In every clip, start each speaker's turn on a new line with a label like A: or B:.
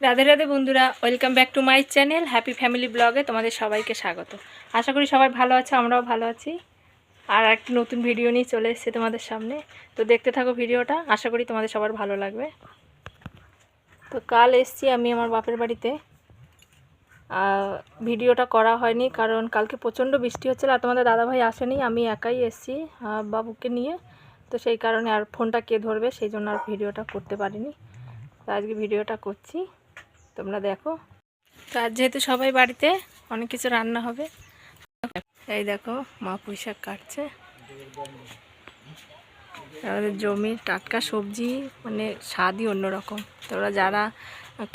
A: রাধে রাধে বন্ধুরা, welcome back to my channel happy family ব্লগে তোমাদের সবাইকে স্বাগত। আশা করি সবাই ভালো আছে, আমরাও ভালো আছি। আর একটি নতুন ভিডিও নিয়ে চলে এসেছে তোমাদের সামনে। তো দেখতে থাকো ভিডিওটা, আশা করি তোমাদের সবার ভালো লাগবে। তো কাল এসেছি আমি আমার বাপের বাড়িতে। ভিডিওটা করা হয়নি কারণ কালকে প্রচণ্ড বৃষ্টি হচ্ছিল আর তোমাদের দাদাভাই আসেনি, আমি একাই এসেছি বাবুকে নিয়ে। তো সেই কারণে আর ফোনটা কে ধরবে, সেই জন্য আর ভিডিওটা করতে পারিনি। তো আজকে ভিডিওটা করছি, তোমরা দেখো। তো আজ যেহেতু সবাই বাড়িতে, অনেক কিছু রান্না হবে। এই দেখো মা পুঁই শাক কাটছে। আমাদের জমির টাটকা সবজি, মানে স্বাদই অন্যরকম। তোমরা যারা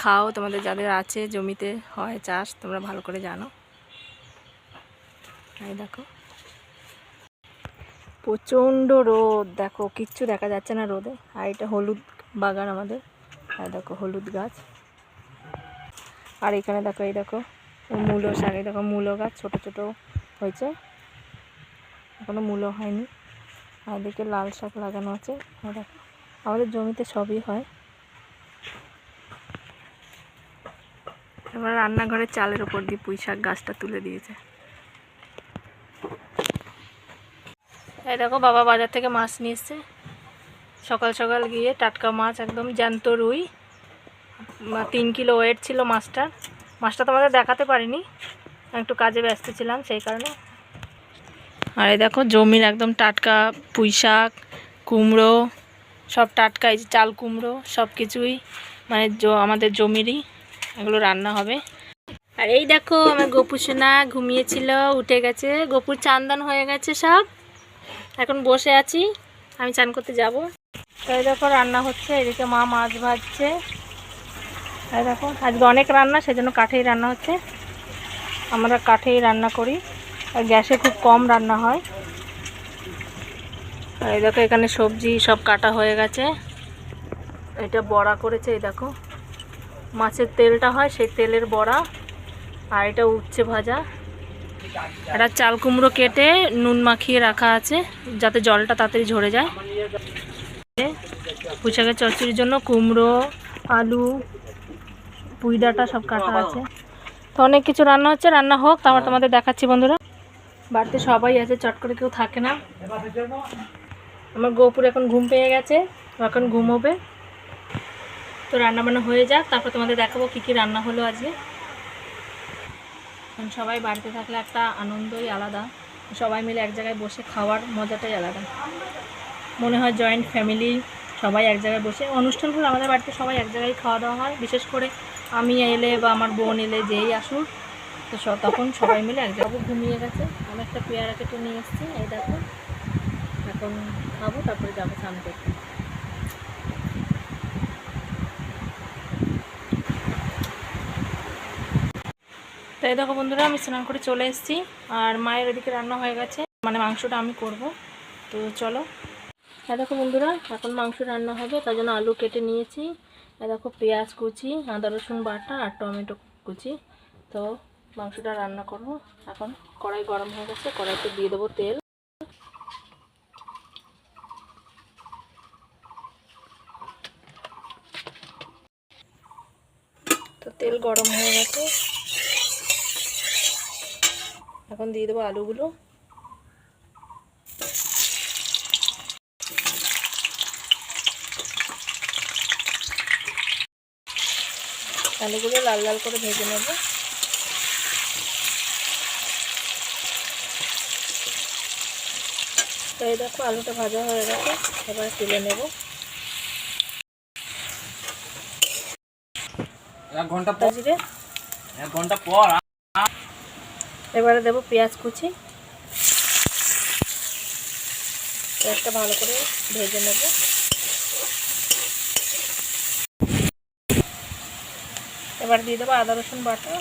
A: খাও, তোমাদের যাদের আছে জমিতে হয় চাষ, তোমরা ভালো করে জানো। এই দেখো প্রচণ্ড রোদ, দেখো কিচ্ছু দেখা যাচ্ছে না রোদে। আর এটা হলুদ বাগান আমাদের, আর দেখো হলুদ গাছ। আর এখানে দেখো, এই দেখো মূলো শাক, এই দেখো মূলো গাছ ছোট ছোট হয়েছে, এখনো মূলো হয়নি। আর এদিকে লাল শাক লাগানো আছে। আর দেখো আমাদের জমিতে সবই হয়। এবার রান্নাঘরের চালের উপর দিয়ে পুঁই শাক গাছটা তুলে দিয়েছে। এই দেখো বাবা বাজার থেকে মাছ নিয়ে এসছে, সকাল সকাল গিয়ে টাটকা মাছ, একদম জ্যান্ত রুই। 3 কিলো ওয়েট ছিল মাছটা তোমাদের দেখাতে পারিনি, একটু কাজে ব্যস্ত ছিলাম সেই কারণে। আর এই দেখো জমির একদম টাটকা পুঁই শাক, কুমড়ো, সব টাটকা। এই যে চাল কুমড়ো, সব কিছুই মানে আমাদের জমিরই, এগুলো রান্না হবে। আর এই দেখো আমার গপু সোনা ঘুমিয়েছিল, উঠে গেছে। গপুর চান হয়ে গেছে সব, এখন বসে আছি, আমি চান করতে যাব। এই দেখো রান্না হচ্ছে, এদিকে মা মাছ ভাজছে। এই দেখো আজকে অনেক রান্না, সেজন্য কাঠেই রান্না হচ্ছে। আমরা কাঠেই রান্না করি, আর গ্যাসে খুব কম রান্না হয়। আর এই দেখো এখানে সবজি সব কাটা হয়ে গেছে। এটা বড়া করেছে, এই দেখো মাছের তেলটা হয় সেই তেলের বড়া। আর এটা উচ্ছে ভাজা। এটা চাল কুমড়ো কেটে নুন মাখিয়ে রাখা আছে যাতে জলটা তাড়াতাড়ি ঝরে যায়। পুঁই শাকের চচ্চড়ির জন্য কুমড়ো, আলু, পুঁই ডাঁটা সব কাটা আছে। তো অনেক কিছু রান্না হচ্ছে, রান্না হোক, তারপর তোমাদের দেখাচ্ছি বন্ধুরা। বাড়িতে সবাই আছে, চট করে কেউ থাকে না। আমার গোপুর এখন ঘুম পেয়ে গেছে, এখন ঘুমোবে। তো রান্নাবান্না হয়ে যাক, তারপর তোমাদের দেখাবো কী কী রান্না হলো আজকে। কারণ সবাই বাড়িতে থাকলে একটা আনন্দই আলাদা, সবাই মিলে এক জায়গায় বসে খাওয়ার মজাটাই আলাদা। মনে হয় জয়েন্ট ফ্যামিলি, সবাই এক জায়গায় বসে। অনুষ্ঠানগুলো আমাদের বাড়িতে সবাই এক জায়গায় খাওয়া দাওয়া হয়, বিশেষ করে আমি এলে বা আমার বোন এলে, যেই আসুক, তো তখন সবাই মিলে এক জায়গায়। ঘুমিয়ে গেছে, আমি একটা পেয়ারা কেটে নিয়ে এসেছি, এই দেখো এখন খাবো, তারপরে যাবো স্নান করতে। তাই দেখো বন্ধুরা, আমি স্নান করে চলে এসেছি, আর মায়ের ওদিকে রান্না হয়ে গেছে, মানে মাংসটা আমি করব। তো চলো। হ্যাঁ দেখো বন্ধুরা, এখন মাংস রান্না হবে, তার জন্য আলু কেটে নিয়েছি। দেখো পেঁয়াজ কুচি, আদা রসুন বাটা আর টমেটো কুচি। তো মাংসটা রান্না করব। এখন কড়াই গরম হয়ে গেছে, কড়াইতে দিয়ে দেবো তেল। তো তেল গরম হয়ে গেছে, এখন দিয়ে দেবো আলুগুলো। আলুগুলো লাল লাল করে ভেজে নেব। তো এই দেখো আলুটা ভাজা হয়ে গেছে, এবার তুলে নেব।
B: 1 ঘন্টা পর,
A: জিরে,
B: 1 ঘন্টা পর
A: এবারে দেবো পেঁয়াজ কুচি। পেঁয়াজটা ভালো করে ভেজে নেব। এবার দিয়ে দেবো আদা রসুন বাটা,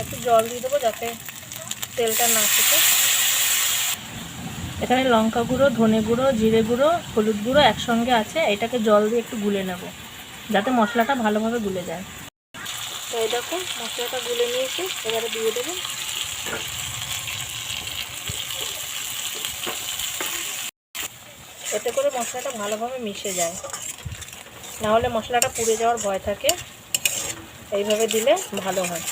A: একটু জল দিয়ে দেবো যাতে তেলটা না থাকে। এখানে লঙ্কা গুঁড়ো, ধনে গুঁড়ো, জিরে গুঁড়ো, হলুদ গুঁড়ো একসঙ্গে আছে, এটাকে জল দিয়ে একটু গুলে নেব যাতে মশলাটা ভালোভাবে গুলে যায়। তো এই দেখো মশলাটা গুলে নিয়েছি, এবারে দিয়ে দেবো। এতে করে মশলাটা ভালোভাবে মিশে যায়। নাহলে মশলাটা পুড়ে যাওয়ার ভয় থাকে, এইভাবে দিলে ভালো হয়।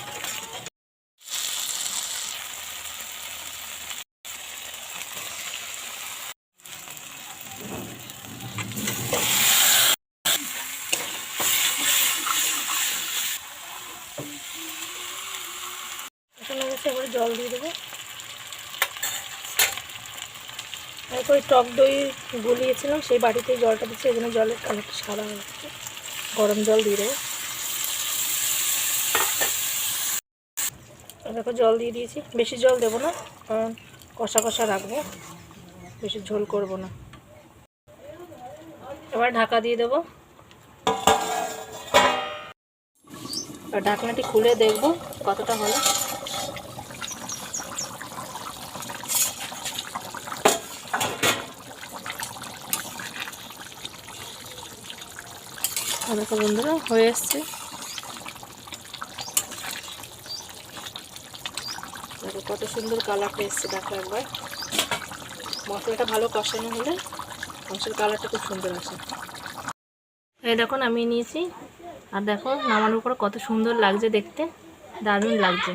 A: এবারে জল দিয়ে দেবো। এরপর টক দই গুলিয়েছিলাম সেই বাটিতেই জলটা দিচ্ছি, এই জন্য জলের কালারটা সাদা হচ্ছে। গরম জল দিয়ে দেবো। দেখো জল দিয়ে দিয়েছি, বেশি জল দেবো না কারণ কষা কষা রাখবো, বেশি ঝোল করব না। এবার ঢাকা দিয়ে দেবো। আর ঢাকনাটি খুলে দেখবো কতটা হলো। দেখো বন্ধুরা হয়ে এসছে। দেখো কত সুন্দর কালারটা এসছে, দেখো একবার। মশলাটা ভালো কষানো হলে মাংসের কালারটা খুব সুন্দর আসে। এই দেখো নামিয়ে নিয়েছি, আর দেখো নামানোর পর কত সুন্দর লাগছে দেখতে, দারুণ লাগছে।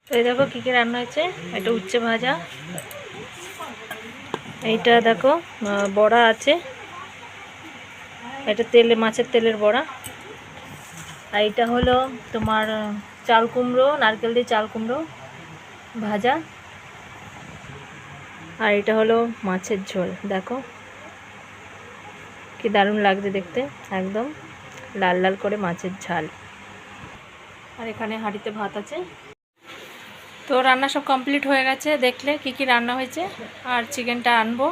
A: এই দেখো কী কী রান্না হয়েছে। এটা উচ্ছে ভাজা, এইটা দেখো বড়া আছে, এটা তেলে মাছের তেলের বড়া, আর এটা হলো তোমার চাল কুমড়ো, নারকেল দিয়ে চাল কুমড়ো ভাজা, আর এটা হলো মাছের ঝোল। দেখো কি দারুণ লাগছে দেখতে, একদম লাল লাল করে মাছের ঝাল। আর এখানে হাঁড়িতে ভাত আছে। তো রান্না সব কমপ্লিট হয়ে গেছে, দেখলে কি কি রান্না হয়েছে। আর চিকেনটা আনবো,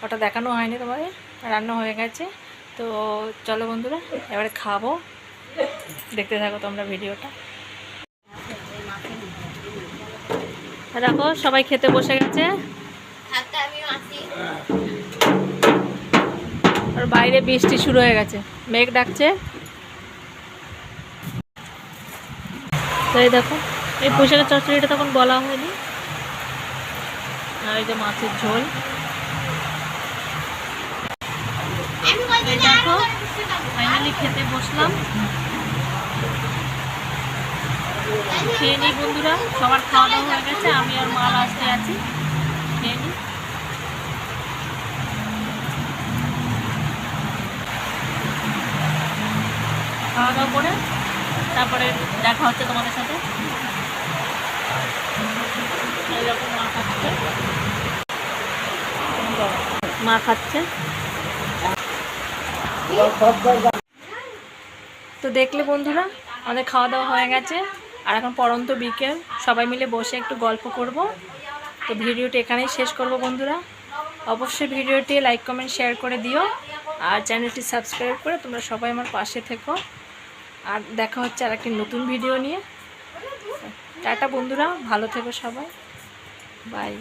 A: ওটা দেখানো হয়নি তোমাদের, রান্না হয়ে গেছে। তো চলো বন্ধুরা এবারে খাবো, দেখতে থাকো তোমরা ভিডিওটা। দেখো সবাই খেতে বসে গেছে, আর বাইরে বৃষ্টি শুরু হয়ে গেছে, মেঘ ডাকছে। তো এই দেখো এই পুঁইশাকের চচ্চড়িটা তখন বলা হয়নি, আর এই যে মাছের ঝোল। এই দেখো ফাইনালি খেতে বসলাম, খেয়ে নিই বন্ধুরা। সবার খাওয়া দাওয়া হয়ে গেছে, আমি আর মা লাস্টে আছি, খেয়ে নিই। খাওয়া দাওয়া করে তারপরে দেখা হচ্ছে তোমাদের সাথে। এইরকম মা খাচ্ছে। তো দেখলে বন্ধুরা আমাদের খাওয়া দাওয়া হয়ে গেছে, আর এখন পড়ন্ত বিকেল, সবাই মিলে বসে একটু গল্প করব। তো ভিডিওটি এখানেই শেষ করব বন্ধুরা। অবশ্যই ভিডিওটি লাইক কমেন্ট শেয়ার করে দিও, আর চ্যানেলটি সাবস্ক্রাইব করে তোমরা সবাই আমার পাশে থেকো। আর দেখা হচ্ছে আর একটি নতুন ভিডিও নিয়ে। টাটা বন্ধুরা, ভালো থেকো সবাই, বাই।